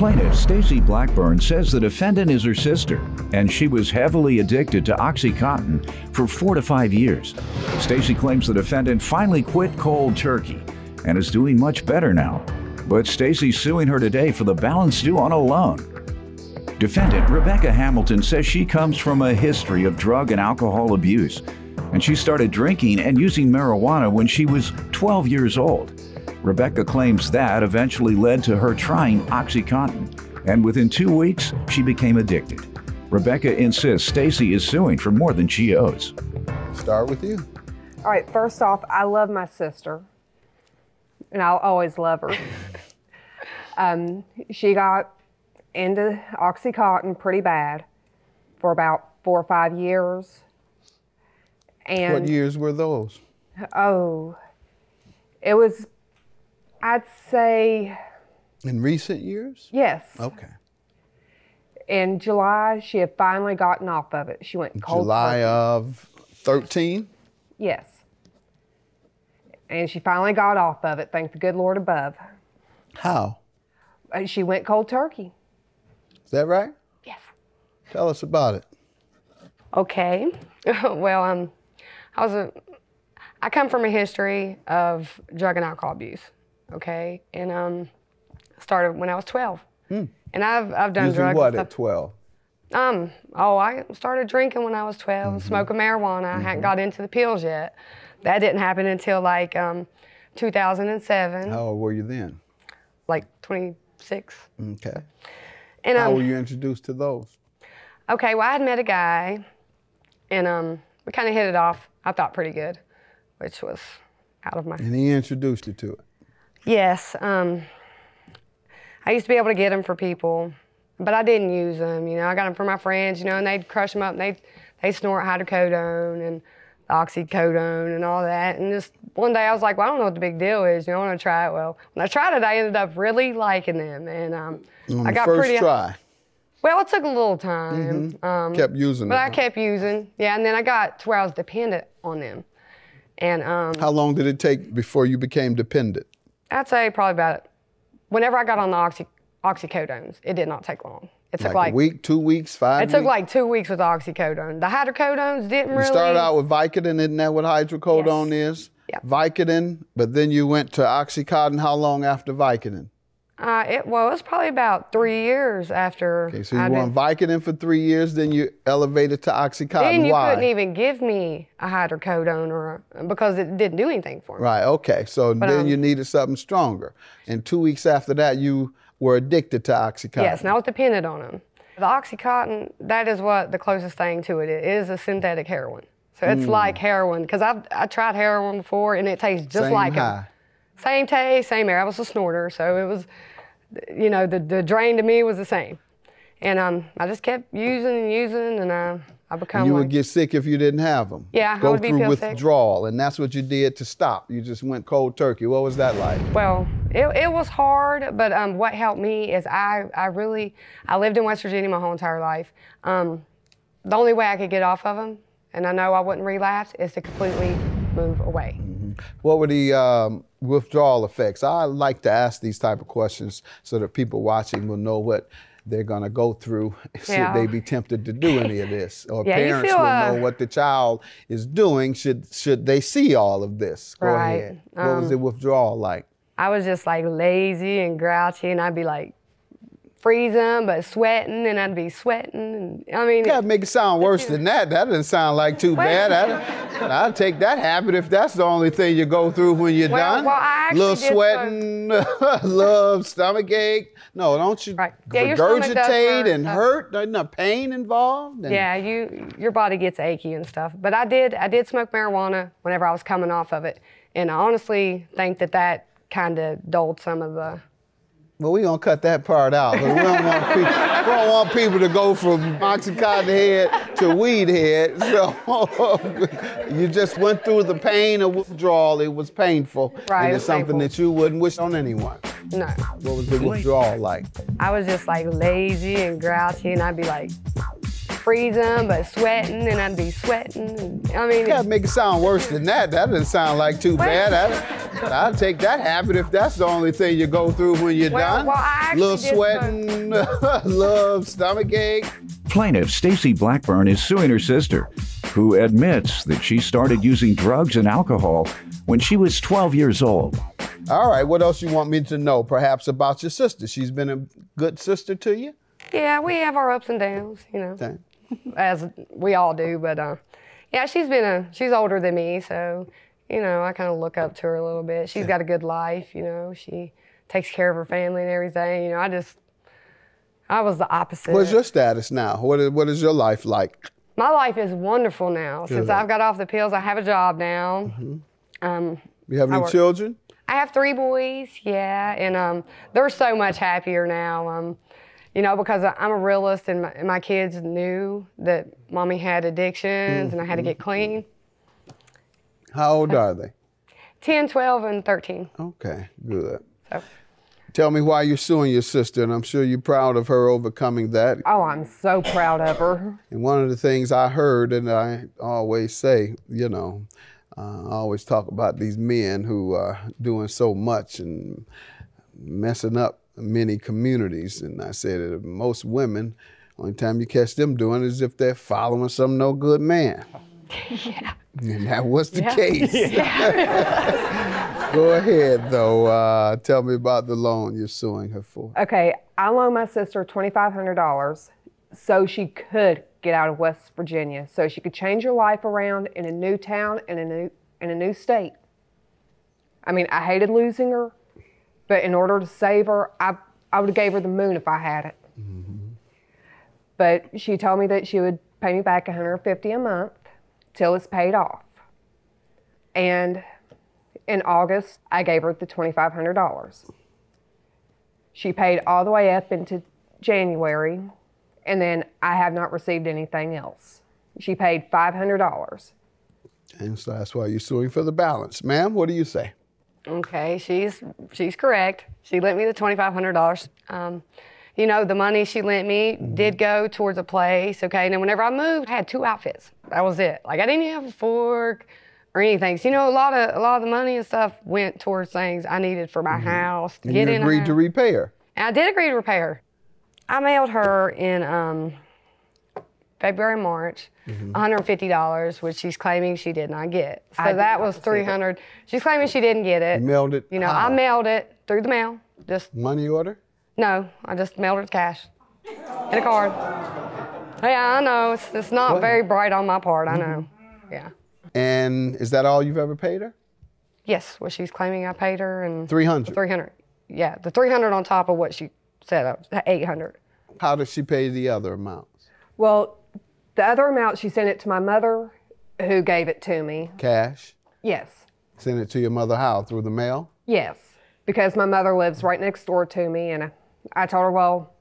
Plaintiff Stacy Blackburn says the defendant is her sister, and she was heavily addicted to OxyContin for 4 to 5 years. Stacy claims the defendant finally quit cold turkey and is doing much better now. But Stacy's suing her today for the balance due on a loan. Defendant Rebecca Hamilton says she comes from a history of drug and alcohol abuse, and she started drinking and using marijuana when she was 12 years old. Rebecca claims that eventually led to her trying OxyContin, and within 2 weeks, she became addicted. Rebecca insists Stacy is suing for more than she owes. Start with you. All right, first off, I love my sister, and I'll always love her. She got into OxyContin pretty bad for about 4 or 5 years. And what years were those? Oh, it was, I'd say. In recent years? Yes. Okay. In July, she had finally gotten off of it. She went cold July turkey. of 13? Yes. And she finally got off of it, thank the good Lord above. How? She went cold turkey. Is that right? Yes. Tell us about it. Okay. Well, I come from a history of drug and alcohol abuse, okay? And started when I was 12. And I've done Using drugs. What at 12? I started drinking when I was 12, smoking marijuana. I hadn't got into the pills yet. That didn't happen until like 2007. How old were you then? Like 26. Okay. And how were you introduced to those? Okay, well, I had met a guy, and we kind of hit it off, I thought, pretty good, which was out of my... And he introduced you to it? Yes. I used to be able to get them for people, but I didn't use them. You know, I got them for my friends, you know, and they'd crush them up, and they'd snort hydrocodone and oxycodone and all that. And just one day I was like, well, I don't know what the big deal is. You know, I want to try it. Well, when I tried it, I ended up really liking them. And I got first pretty... try? Well, it took a little time. Kept using but them. I kept using, yeah, and then I got to where I was dependent on them. And how long did it take before you became dependent? I'd say probably about, whenever I got on the oxycodones, it did not take long. It took like a week, 2 weeks, 5 weeks? It took like 2 weeks with the oxycodone. The hydrocodones didn't really... You started out with Vicodin, isn't that what hydrocodone is? Yeah. Vicodin, but then you went to OxyContin. How long after Vicodin? It was probably about 3 years after. Okay, so you were on Vicodin for 3 years, then you elevated to OxyContin. Then you Why? couldn't even give me a hydrocodone because it didn't do anything for me. Right, okay, so then you needed something stronger. And 2 weeks after that, you were addicted to OxyContin. Yes, and I was dependent on them. The OxyContin, that is what the closest thing to it is. It is a synthetic heroin. So it's like heroin, because I tried heroin before, and it tastes just like it. Same taste, same air. I was a snorter, so it was, you know, the drain to me was the same. And I just kept using, and I become and you would get sick if you didn't have them. Yeah, Go I would be through pill sick. withdrawal, and that's what you did to stop. You just went cold turkey. What was that like? Well, it was hard, but what helped me is I lived in West Virginia my whole entire life. The only way I could get off of them, and I know I wouldn't relapse, is to completely move away. What were the withdrawal effects? I like to ask these type of questions so that people watching will know what they're going to go through should they be tempted to do any of this. Or parents will know what the child is doing should they see all of this. Go ahead. What was the withdrawal like? I was just like lazy and grouchy, and I'd be like freezing but sweating, and I'd be sweating. And I mean, you gotta make it sound worse than that. That doesn't sound like too bad. I'll take that habit if that's the only thing you go through when you're done. Well, I actually little sweating, little stomach ache. No, don't you regurgitate and hurt? There's no pain involved. Yeah, your body gets achy and stuff. But I did smoke marijuana whenever I was coming off of it, and I honestly think that kind of dulled some of the... Well, we're going to cut that part out. We don't want people to go from Oxycontin head to weed head. So you just went through the pain of withdrawal. It was painful. Right, and it's something that you wouldn't wish on anyone. No. What was the withdrawal like? I was just like lazy and grouchy, and I'd be like freeze them, but sweating, and I'd be sweating. I mean, you gotta make it sound worse than that. That doesn't sound like too bad. I'll take that habit if that's the only thing you go through when you're done. Well, I actually little sweating, little stomach ache. Plaintiff Stacy Blackburn is suing her sister, who admits that she started using drugs and alcohol when she was 12 years old. All right, what else you want me to know, perhaps, about your sister? She's been a good sister to you? Yeah, we have our ups and downs, you know, Okay. as we all do. But yeah, she's older than me, so, you know, I kind of look up to her a little bit. She's got a good life, you know. She takes care of her family and everything. You know, I was the opposite. What's your status now? What is your life like? My life is wonderful now. Since I've got off the pills, I have a job now. Mm-hmm. You have any children? I have 3 boys, yeah, and they're so much happier now. You know, because I'm a realist, and my kids knew that Mommy had addictions, and I had to get clean. How old are they? 10, 12, and 13. Okay, good. So. Tell me why you're suing your sister, and I'm sure you're proud of her overcoming that. Oh, I'm so proud of her. And one of the things I heard, and I always say, you know, I always talk about these men who are doing so much and messing up many communities. And I said that most women, only time you catch them doing it is if they're following some no good man. Yeah. And that was the case. Yeah. Go ahead, though. Tell me about the loan you're suing her for. Okay, I loaned my sister $2,500 so she could get out of West Virginia, so she could change her life around in a new town and in a new state. I mean, I hated losing her, but in order to save her, I would have gave her the moon if I had it. Mm-hmm. But she told me that she would pay me back $150 a month till it's paid off. And in August, I gave her the $2,500. She paid all the way up into January, and then I have not received anything else. She paid $500. And so that's why you're suing for the balance. Ma'am, what do you say? Okay, she's correct. She lent me the $2,500. You know, the money she lent me did go towards a place, okay? And then whenever I moved, I had 2 outfits. That was it. Like, I didn't even have a fork or anything. So, you know, a lot of the money and stuff went towards things I needed for my house, to get in. And you agreed to repay her? And I did agree to repay her. I mailed her in February, March, $150, which she's claiming she did not get. So that was $300. She's claiming she didn't get it. You mailed it? You know, how? I mailed it through the mail. Just money order? No, I just mailed her cash in a card. Yeah, I know. It's not very bright on my part. I know. Yeah. And is that all you've ever paid her? Yes. Well, she's claiming I paid her and $300. $300. Yeah, the $300 on top of what she said, $800. How does she pay the other amounts? Well, the other amount, she sent it to my mother, who gave it to me. Cash? Yes. Send it to your mother how? Through the mail? Yes, because my mother lives right next door to me, and I told her, well,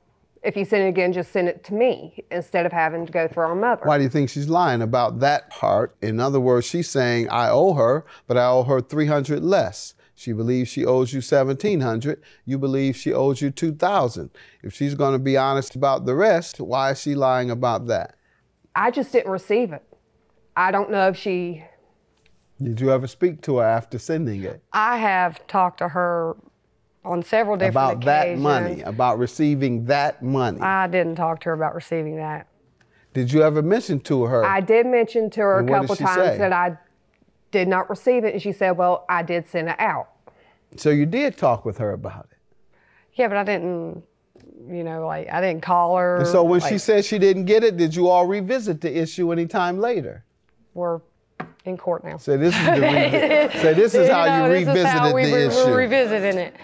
if you send it again, just send it to me instead of having to go through our mother. Why do you think she's lying about that part? In other words, she's saying, I owe her, but I owe her $300 less. She believes she owes you $1,700. You believe she owes you $2,000. If she's going to be honest about the rest, why is she lying about that? I just didn't receive it. I don't know if she... Did you ever speak to her after sending it? I have talked to her on several different occasions. About that money, occasions. about receiving that money. I didn't talk to her about receiving that. Did you ever mention to her? I did mention to her And a what couple did she times say? that I did not receive it, and she said, well, I did send it out. So you did talk with her about it? Yeah, but I didn't, you know, like, I didn't call her. And so when she said she didn't get it, did you all revisit the issue any time later? We're in court now. So this is how you revisited the issue. We're revisiting it.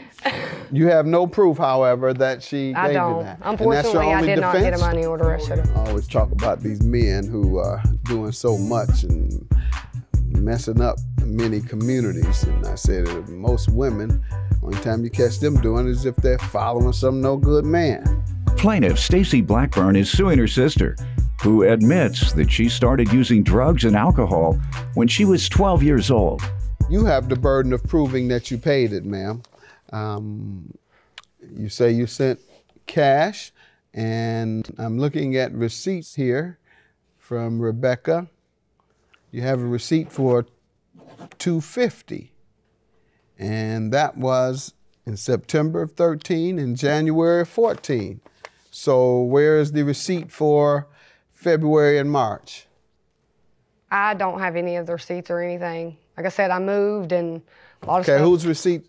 You have no proof, however, that she gave you that. Unfortunately, I did not get a money order. I should have. I always talk about these men who are doing so much and messing up many communities. And I said that most women, only time you catch them doing it is if they're following some no good man. Plaintiff Stacy Blackburn is suing her sister, who admits that she started using drugs and alcohol when she was 12 years old. You have the burden of proving that you paid it, ma'am. You say you sent cash, and I'm looking at receipts here from Rebecca. You have a receipt for $250, and that was in September of 13 and January of 14. So where is the receipt for February and March? I don't have any of the receipts or anything. Like I said, I moved and a lot of stuff. Okay, whose receipt?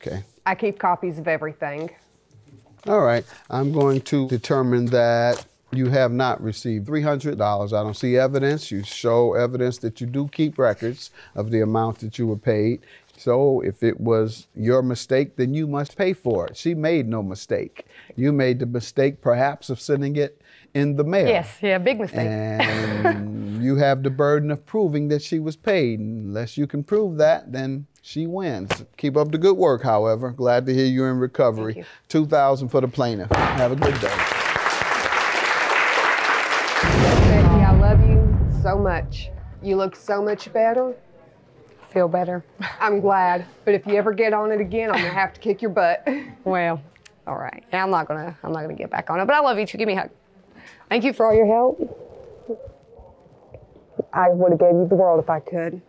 Okay. I keep copies of everything. All right, I'm going to determine that you have not received $300. I don't see evidence. You show evidence that you do keep records of the amount that you were paid. So if it was your mistake, then you must pay for it. She made no mistake. You made the mistake perhaps of sending it in the mail. Yes, yeah, big mistake. And you have the burden of proving that she was paid. Unless you can prove that, then she wins. Keep up the good work, however. Glad to hear you're in recovery. $2,000 for the plaintiff. Have a good day. Becky, I love you so much. You look so much better. Feel better. I'm glad. But if you ever get on it again, I'm gonna have to kick your butt. Well, all right. Yeah, I'm not gonna get back on it. But I love you too. Give me a hug. Thank you for all your help. I would have gave you the world if I could.